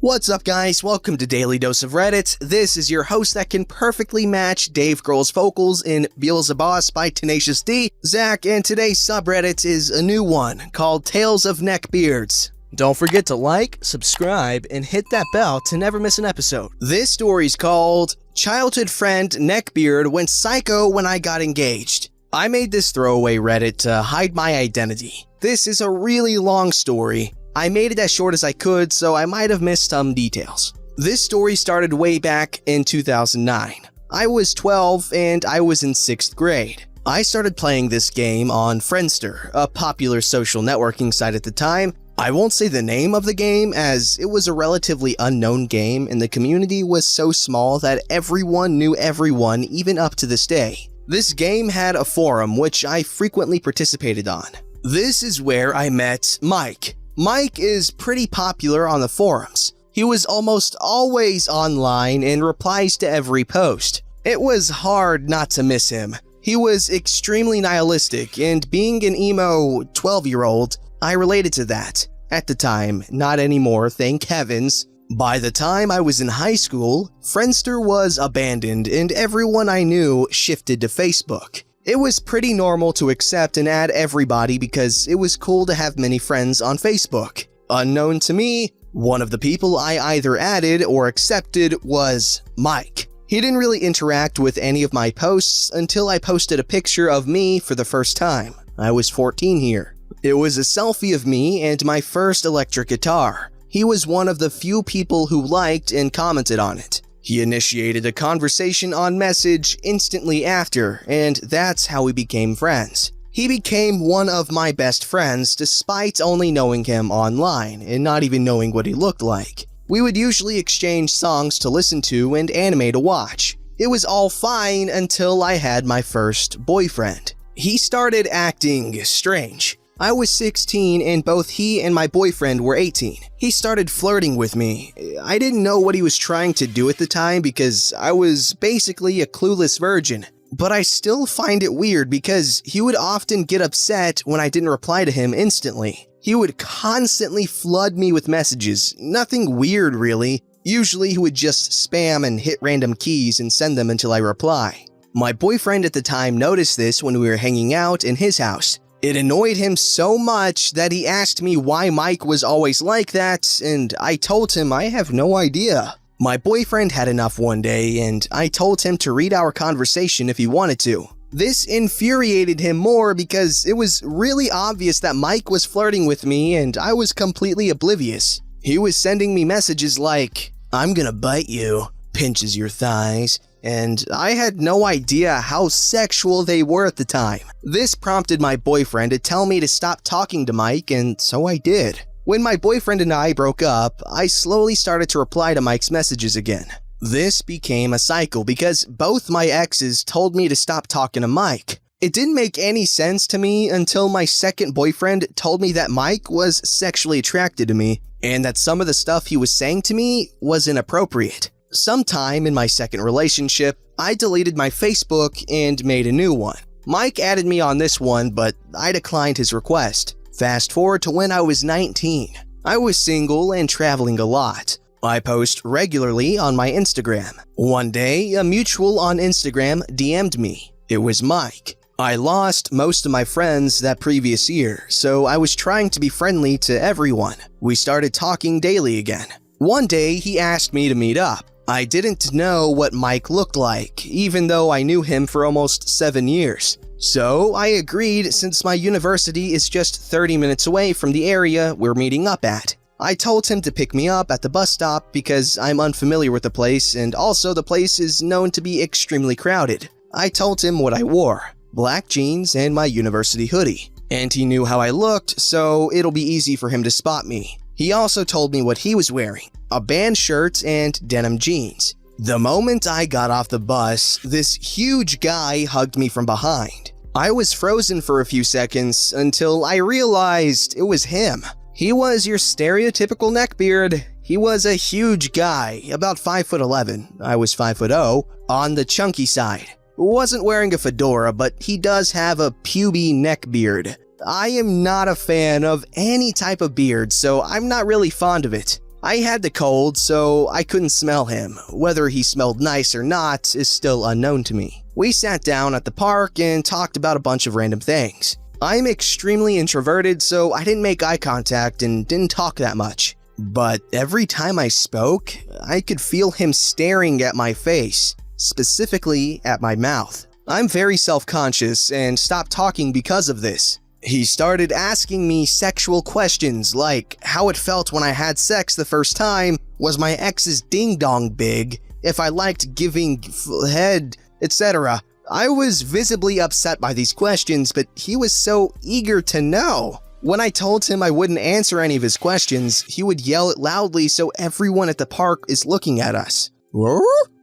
What's up guys, welcome to Daily Dose of Reddit. This is your host that can perfectly match Dave Grohl's vocals in Beelzebub by Tenacious D, Zach, and today's subreddit is a new one called TalesOfNeckBeards. Don't forget to like, subscribe, and hit that bell to never miss an episode. This story's called Childhood Friend Neckbeard Went Psycho When I Got Engaged. I made this throwaway Reddit to hide my identity. This is a really long story. I made it as short as I could, so I might have missed some details. This story started way back in 2009. I was 12 and I was in 6th grade. I started playing this game on Friendster, a popular social networking site at the time. I won't say the name of the game as it was a relatively unknown game and the community was so small that everyone knew everyone even up to this day. This game had a forum which I frequently participated on. This is where I met Mike. Mike is pretty popular on the forums. He was almost always online and replies to every post. It was hard not to miss him. He was extremely nihilistic, and being an emo 12-year-old, I related to that. At the time, not anymore, thank heavens. By the time I was in high school, Friendster was abandoned and everyone I knew shifted to Facebook. It was pretty normal to accept and add everybody because it was cool to have many friends on Facebook. Unknown to me, one of the people I either added or accepted was Mike. He didn't really interact with any of my posts until I posted a picture of me for the first time. I was 14 here. It was a selfie of me and my first electric guitar. He was one of the few people who liked and commented on it. He initiated a conversation on Message instantly after, and that's how we became friends. He became one of my best friends despite only knowing him online and not even knowing what he looked like. We would usually exchange songs to listen to and anime to watch. It was all fine until I had my first boyfriend. He started acting strange. I was 16 and both he and my boyfriend were 18. He started flirting with me. I didn't know what he was trying to do at the time because I was basically a clueless virgin. But I still find it weird because he would often get upset when I didn't reply to him instantly. He would constantly flood me with messages, nothing weird really. Usually he would just spam and hit random keys and send them until I reply. My boyfriend at the time noticed this when we were hanging out in his house. It annoyed him so much that he asked me why Mike was always like that, and I told him I have no idea. My boyfriend had enough one day, and I told him to read our conversation if he wanted to. This infuriated him more because it was really obvious that Mike was flirting with me and I was completely oblivious. He was sending me messages like, "I'm gonna bite you," pinches your thighs, and I had no idea how sexual they were at the time. This prompted my boyfriend to tell me to stop talking to Mike, and so I did. When my boyfriend and I broke up, I slowly started to reply to Mike's messages again. This became a cycle because both my exes told me to stop talking to Mike. It didn't make any sense to me until my second boyfriend told me that Mike was sexually attracted to me, and that some of the stuff he was saying to me was inappropriate. Sometime in my second relationship, I deleted my Facebook and made a new one. Mike added me on this one, but I declined his request. Fast forward to when I was 19. I was single and traveling a lot. I post regularly on my Instagram. One day, a mutual on Instagram DM'd me. It was Mike. I lost most of my friends that previous year, so I was trying to be friendly to everyone. We started talking daily again. One day, he asked me to meet up. I didn't know what Mike looked like, even though I knew him for almost 7 years. So I agreed since my university is just 30 minutes away from the area we're meeting up at. I told him to pick me up at the bus stop because I'm unfamiliar with the place and also the place is known to be extremely crowded. I told him what I wore, black jeans and my university hoodie. And he knew how I looked, so it'll be easy for him to spot me. He also told me what he was wearing, a band shirt and denim jeans. The moment I got off the bus, this huge guy hugged me from behind. I was frozen for a few seconds until I realized it was him. He was your stereotypical neckbeard. He was a huge guy, about 5'11", I was 5'0", on the chunky side. Wasn't wearing a fedora, but he does have a puby neckbeard. I am not a fan of any type of beard, so I'm not really fond of it. I had the cold, so I couldn't smell him. Whether he smelled nice or not is still unknown to me. We sat down at the park and talked about a bunch of random things. I'm extremely introverted, so I didn't make eye contact and didn't talk that much. But every time I spoke, I could feel him staring at my face, specifically at my mouth. I'm very self-conscious and stopped talking because of this. He started asking me sexual questions like how it felt when I had sex the first time, was my ex's ding-dong big, if I liked giving head, etc. I was visibly upset by these questions, but he was so eager to know. When I told him I wouldn't answer any of his questions, he would yell it loudly so everyone at the park is looking at us.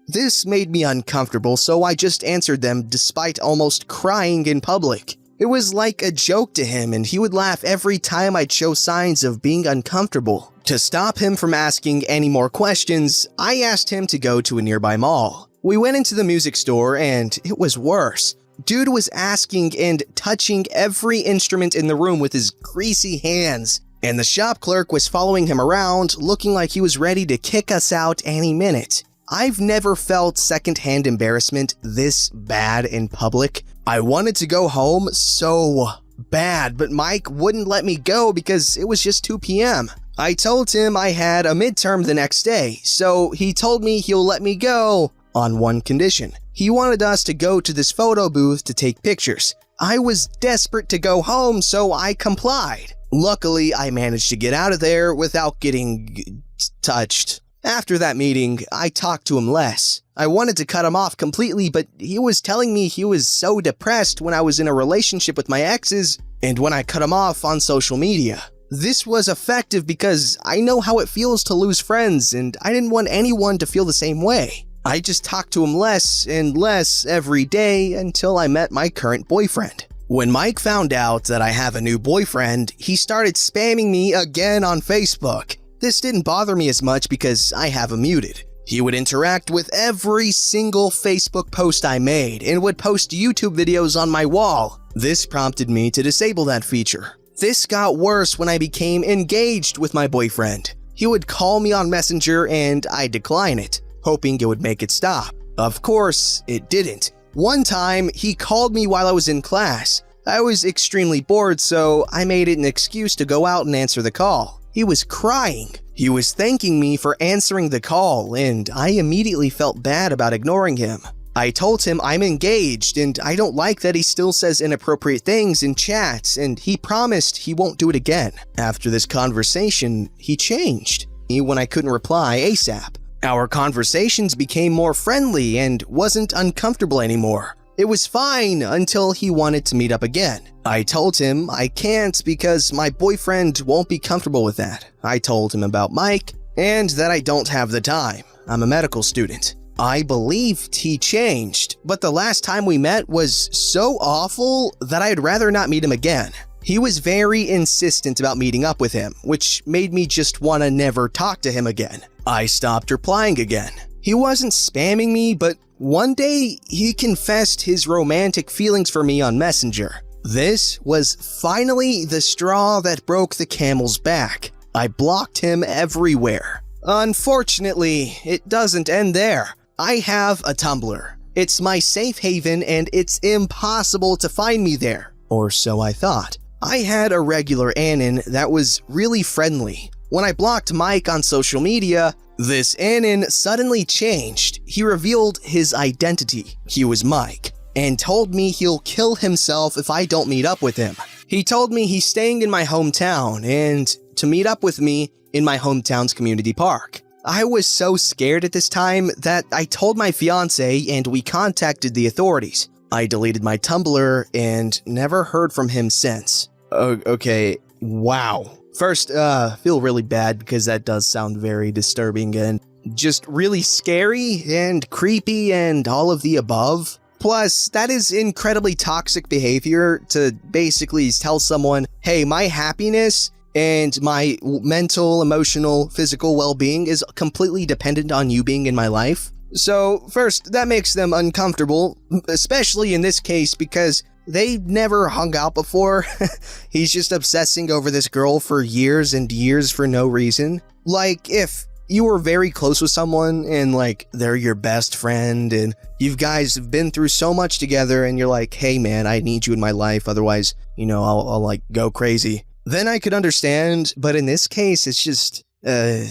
This made me uncomfortable, so I just answered them despite almost crying in public. It was like a joke to him, and he would laugh every time I'd show signs of being uncomfortable. To stop him from asking any more questions, I asked him to go to a nearby mall. We went into the music store, and it was worse. Dude was asking and touching every instrument in the room with his greasy hands, and the shop clerk was following him around, looking like he was ready to kick us out any minute. I've never felt secondhand embarrassment this bad in public. I wanted to go home so bad, but Mike wouldn't let me go because it was just 2 p.m. I told him I had a midterm the next day, so he told me he'll let me go on one condition. He wanted us to go to this photo booth to take pictures. I was desperate to go home, so I complied. Luckily, I managed to get out of there without getting touched. After that meeting, I talked to him less. I wanted to cut him off completely, but he was telling me he was so depressed when I was in a relationship with my exes and when I cut him off on social media. This was effective because I know how it feels to lose friends, and I didn't want anyone to feel the same way. I just talked to him less and less every day until I met my current boyfriend. When Mike found out that I have a new boyfriend, he started spamming me again on Facebook. This didn't bother me as much because I have him muted. He would interact with every single Facebook post I made and would post YouTube videos on my wall. This prompted me to disable that feature. This got worse when I became engaged with my boyfriend. He would call me on Messenger and I'd decline it, hoping it would make it stop. Of course, it didn't. One time, he called me while I was in class. I was extremely bored, so I made it an excuse to go out and answer the call. He was crying. He was thanking me for answering the call, and I immediately felt bad about ignoring him. I told him I'm engaged, and I don't like that he still says inappropriate things in chats, and he promised he won't do it again. After this conversation, he changed when I couldn't reply ASAP. Our conversations became more friendly and wasn't uncomfortable anymore. It was fine until he wanted to meet up again. I told him I can't because my boyfriend won't be comfortable with that. I told him about Mike and that I don't have the time. I'm a medical student. I believed he changed, but the last time we met was so awful that I'd rather not meet him again. He was very insistent about meeting up with him, which made me just want to never talk to him again. I stopped replying again. He wasn't spamming me, but one day he confessed his romantic feelings for me on Messenger. This was finally the straw that broke the camel's back. I blocked him everywhere. Unfortunately, it doesn't end there. I have a Tumblr. It's my safe haven and it's impossible to find me there. Or so I thought. I had a regular Anon that was really friendly. When I blocked Mike on social media, this Anon suddenly changed. He revealed his identity. He was Mike, and told me he'll kill himself if I don't meet up with him. He told me he's staying in my hometown and to meet up with me in my hometown's community park. I was so scared at this time that I told my fiance and we contacted the authorities. I deleted my Tumblr and never heard from him since. Okay, wow. First, feel really bad because that does sound very disturbing and just really scary and creepy and all of the above. Plus, that is incredibly toxic behavior to basically tell someone, hey, my happiness and my mental, emotional, physical well-being is completely dependent on you being in my life. So, first, that makes them uncomfortable, especially in this case because they never hung out before. He's just obsessing over this girl for years and years for no reason. Like, if you were very close with someone and like they're your best friend and you guys have been through so much together and you're like, hey man, I need you in my life, otherwise, I'll like go crazy. Then I could understand, but in this case, it's just a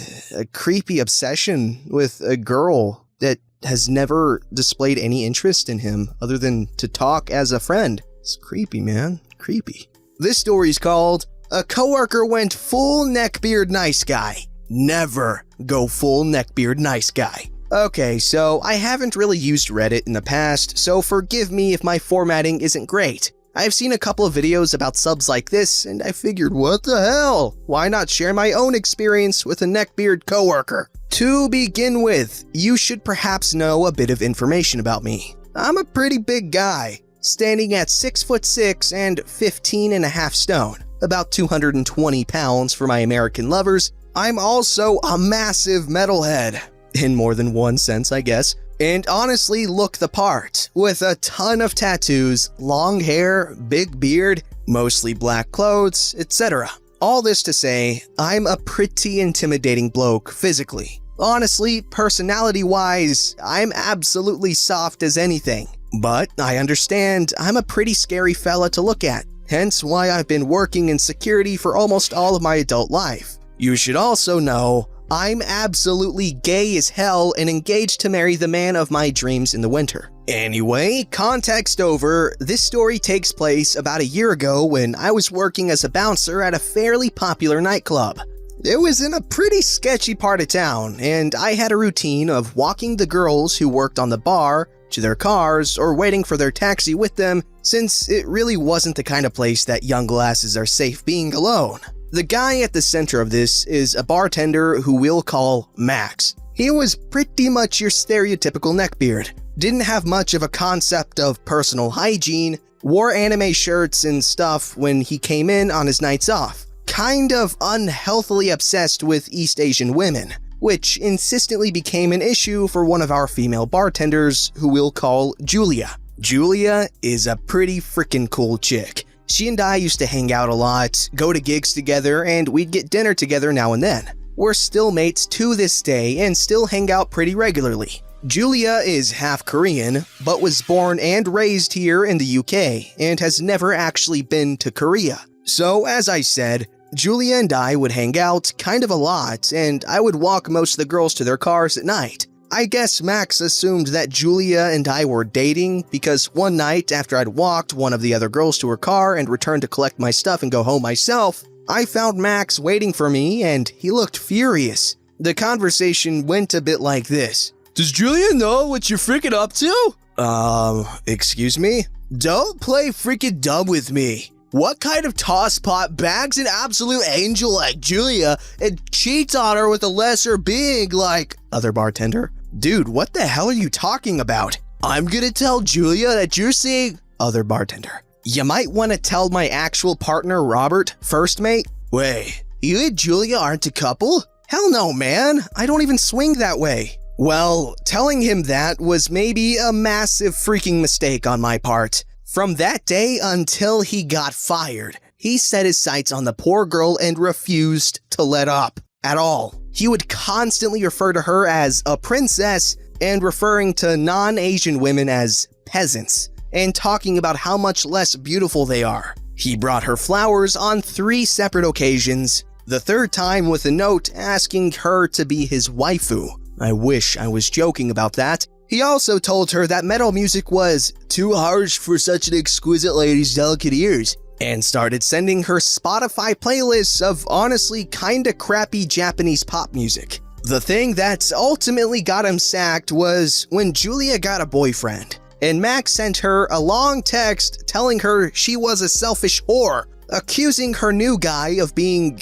creepy obsession with a girl that has never displayed any interest in him other than to talk as a friend. It's creepy, man. Creepy. This story's called A Coworker Went Full Neckbeard Nice Guy. Never go full neckbeard nice guy. Okay, so I haven't really used Reddit in the past, so forgive me if my formatting isn't great. I've seen a couple of videos about subs like this, and I figured, what the hell? Why not share my own experience with a neckbeard coworker? To begin with, you should perhaps know a bit of information about me. I'm a pretty big guy, standing at 6'6" and 15.5 stone, about 220 pounds for my American lovers. I'm also a massive metalhead, in more than one sense, I guess, and honestly look the part, with a ton of tattoos, long hair, big beard, mostly black clothes, etc. All this to say, I'm a pretty intimidating bloke physically. Honestly, personality-wise, I'm absolutely soft as anything. But I understand I'm a pretty scary fella to look at, hence why I've been working in security for almost all of my adult life. You should also know, I'm absolutely gay as hell and engaged to marry the man of my dreams in the winter. Anyway, context over, this story takes place about a year ago when I was working as a bouncer at a fairly popular nightclub. It was in a pretty sketchy part of town, and I had a routine of walking the girls who worked on the bar to their cars or waiting for their taxi with them, since it really wasn't the kind of place that young lasses are safe being alone. The guy at the center of this is a bartender who we'll call Max. He was pretty much your stereotypical neckbeard, didn't have much of a concept of personal hygiene, wore anime shirts and stuff when he came in on his nights off, kind of unhealthily obsessed with East Asian women, which insistently became an issue for one of our female bartenders who we'll call Julia. Julia is a pretty freaking cool chick. She and I used to hang out a lot, go to gigs together, and we'd get dinner together now and then. We're still mates to this day and still hang out pretty regularly. Julia is half Korean, but was born and raised here in the UK and has never actually been to Korea. So as I said, Julia and I would hang out kind of a lot, and I would walk most of the girls to their cars at night. I guess Max assumed that Julia and I were dating because one night after I'd walked one of the other girls to her car and returned to collect my stuff and go home myself, I found Max waiting for me and he looked furious. The conversation went a bit like this. Does Julia know what you're freaking up to? Excuse me? Don't play freaking dumb with me. What kind of tosspot bags an absolute angel like Julia and cheats on her with a lesser being like other bartender? Dude, what the hell are you talking about? I'm gonna tell Julia that you're seeing other bartender. You might want to tell my actual partner, Robert, first mate. Wait, you and Julia aren't a couple? Hell no, man. I don't even swing that way. Well, telling him that was maybe a massive freaking mistake on my part. From that day until he got fired, he set his sights on the poor girl and refused to let up at all. He would constantly refer to her as a princess and referring to non-Asian women as peasants, and talking about how much less beautiful they are. He brought her flowers on 3 separate occasions, the third time with a note asking her to be his waifu. I wish I was joking about that. He also told her that metal music was too harsh for such an exquisite lady's delicate ears, and started sending her Spotify playlists of honestly kinda crappy Japanese pop music. The thing that ultimately got him sacked was when Julia got a boyfriend, and Max sent her a long text telling her she was a selfish whore, accusing her new guy of being,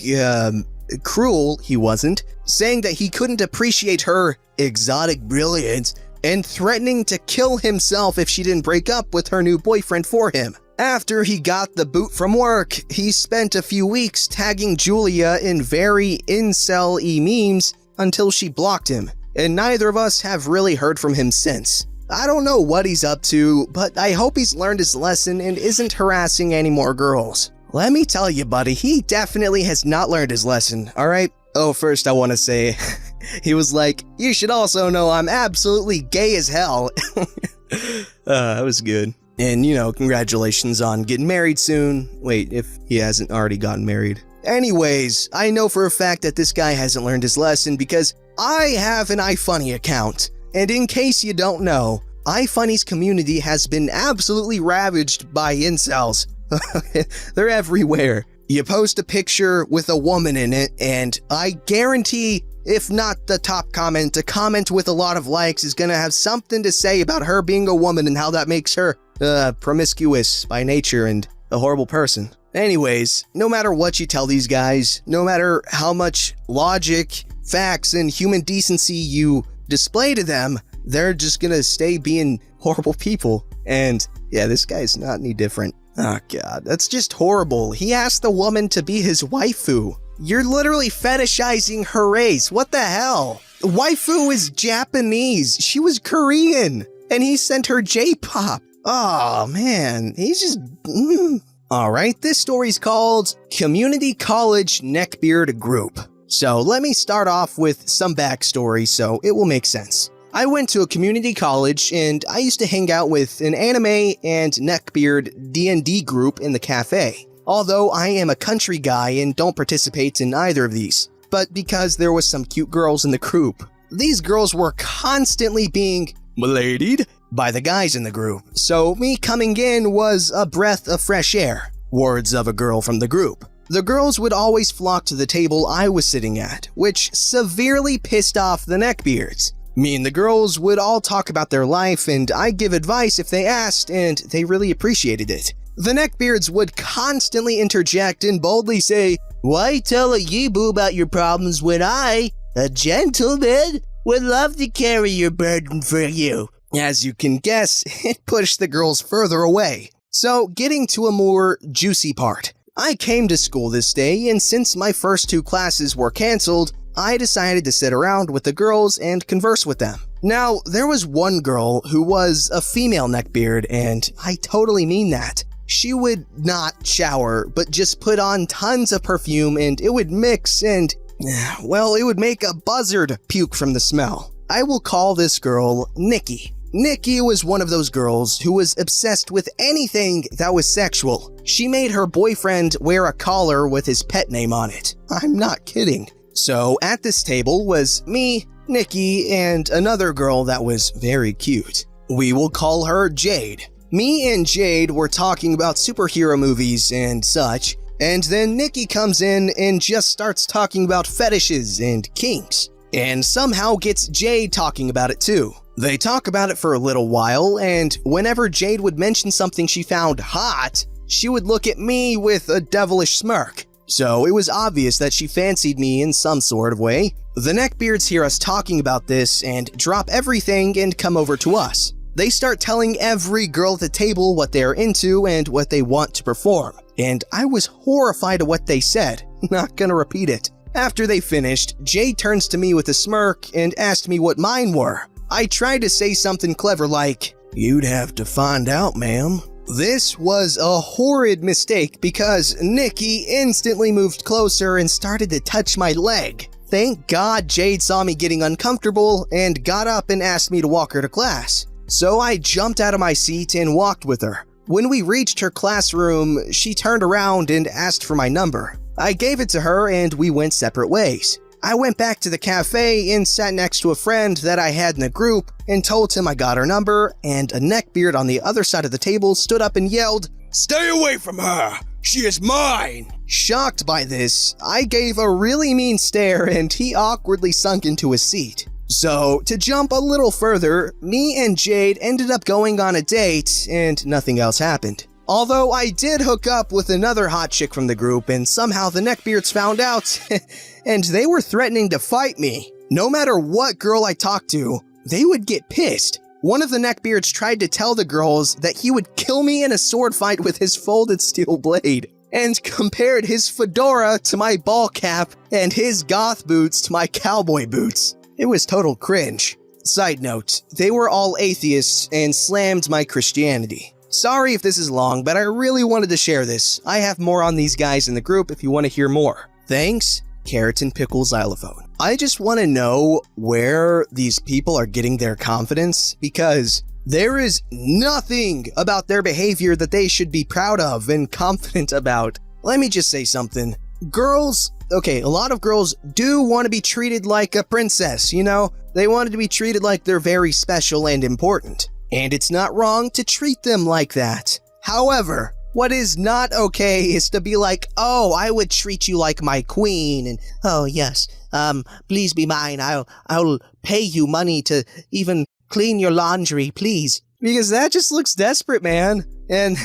cruel, he wasn't, saying that he couldn't appreciate her exotic brilliance, and threatening to kill himself if she didn't break up with her new boyfriend for him. After he got the boot from work, he spent a few weeks tagging Julia in very incel-y memes until she blocked him, and neither of us have really heard from him since. I don't know what he's up to, but I hope he's learned his lesson and isn't harassing any more girls. Let me tell you, buddy, he definitely has not learned his lesson, alright? Oh, first I want to say, he was like, you should also know I'm absolutely gay as hell. That was good. And, congratulations on getting married soon. Wait, if he hasn't already gotten married. Anyways, I know for a fact that this guy hasn't learned his lesson because I have an iFunny account. And in case you don't know, iFunny's community has been absolutely ravaged by incels. They're everywhere. You post a picture with a woman in it, and I guarantee, if not the top comment, a comment with a lot of likes is gonna have something to say about her being a woman and how that makes her promiscuous by nature and a horrible person. Anyways, no matter what you tell these guys, no matter how much logic, facts, and human decency you display to them, they're just gonna stay being horrible people. And yeah, this guy's not any different. Oh god, that's just horrible. He asked the woman to be his waifu. You're literally fetishizing her race. What the hell? Waifu is Japanese. She was Korean. And he sent her J-pop. Oh man, he's just... Alright, this story's called Community College Neckbeard Group. So let me start off with some backstory so it will make sense. I went to a community college and I used to hang out with an anime and neckbeard D&D group in the cafe. Although I am a country guy and don't participate in either of these. But because there was some cute girls in the group. These girls were constantly being miladied by the guys in the group. So me coming in was a breath of fresh air. Words of a girl from the group. The girls would always flock to the table I was sitting at, which severely pissed off the neckbeards. Me and the girls would all talk about their life and I'd give advice if they asked, and they really appreciated it. The neckbeards would constantly interject and boldly say, "Why tell a yeeboo about your problems when I, a gentleman, would love to carry your burden for you?" As you can guess, it pushed the girls further away. So, getting to a more juicy part. I came to school this day, and since my first 2 classes were cancelled, I decided to sit around with the girls and converse with them. Now, there was one girl who was a female neckbeard, and I totally mean that. She would not shower, but just put on tons of perfume and it would mix and, well, it would make a buzzard puke from the smell. I will call this girl Nikki. Nikki was one of those girls who was obsessed with anything that was sexual. She made her boyfriend wear a collar with his pet name on it. I'm not kidding. So at this table was me, Nikki, and another girl that was very cute. We will call her Jade. Me and Jade were talking about superhero movies and such, and then Nikki comes in and just starts talking about fetishes and kinks, and somehow gets Jade talking about it too. They talk about it for a little while, and whenever Jade would mention something she found hot, she would look at me with a devilish smirk. So it was obvious that she fancied me in some sort of way. The neckbeards hear us talking about this and drop everything and come over to us. They start telling every girl at the table what they're into and what they want to perform. And I was horrified at what they said. Not gonna repeat it. After they finished, Jay turns to me with a smirk and asked me what mine were. I tried to say something clever like, "You'd have to find out, ma'am." This was a horrid mistake because Nikki instantly moved closer and started to touch my leg. Thank God Jade saw me getting uncomfortable and got up and asked me to walk her to class. So I jumped out of my seat and walked with her. When we reached her classroom, she turned around and asked for my number. I gave it to her and we went separate ways. I went back to the cafe and sat next to a friend that I had in the group and told him I got her number, and a neckbeard on the other side of the table stood up and yelled, "Stay away from her! She is mine!" Shocked by this, I gave a really mean stare and he awkwardly sunk into his seat. So, to jump a little further, me and Jade ended up going on a date and nothing else happened. Although I did hook up with another hot chick from the group and somehow the neckbeards found out and they were threatening to fight me. No matter what girl I talked to, they would get pissed. One of the neckbeards tried to tell the girls that he would kill me in a sword fight with his folded steel blade and compared his fedora to my ball cap and his goth boots to my cowboy boots. It was total cringe. Side note, they were all atheists and slammed my Christianity. Sorry if this is long, but I really wanted to share this. I have more on these guys in the group if you want to hear more. Thanks, Carrot and Pickle Xylophone. I just want to know where these people are getting their confidence, because there is nothing about their behavior that they should be proud of and confident about. Let me just say something. Girls, okay, a lot of girls do want to be treated like a princess, you know? They want to be treated like they're very special and important. And it's not wrong to treat them like that. However, what is not okay is to be like, oh, I would treat you like my queen, and oh yes, please be mine. I'll pay you money to even clean your laundry, please. Because that just looks desperate, man. And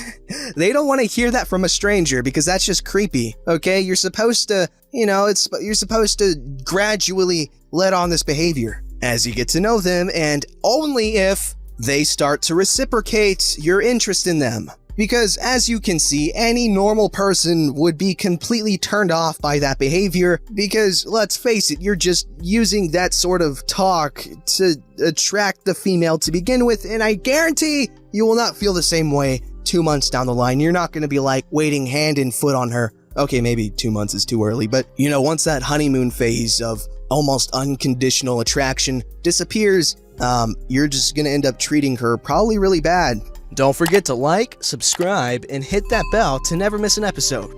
they don't want to hear that from a stranger because that's just creepy, okay? You're supposed to, you're supposed to gradually let on this behavior as you get to know them, and only if they start to reciprocate your interest in them. Because as you can see, any normal person would be completely turned off by that behavior because, let's face it, you're just using that sort of talk to attract the female to begin with, and I guarantee you will not feel the same way 2 months down the line. You're not going to be like waiting hand and foot on her. Okay, maybe 2 months is too early, but once that honeymoon phase of almost unconditional attraction disappears, you're just going to end up treating her probably really bad. Don't forget to like, subscribe, and hit that bell to never miss an episode.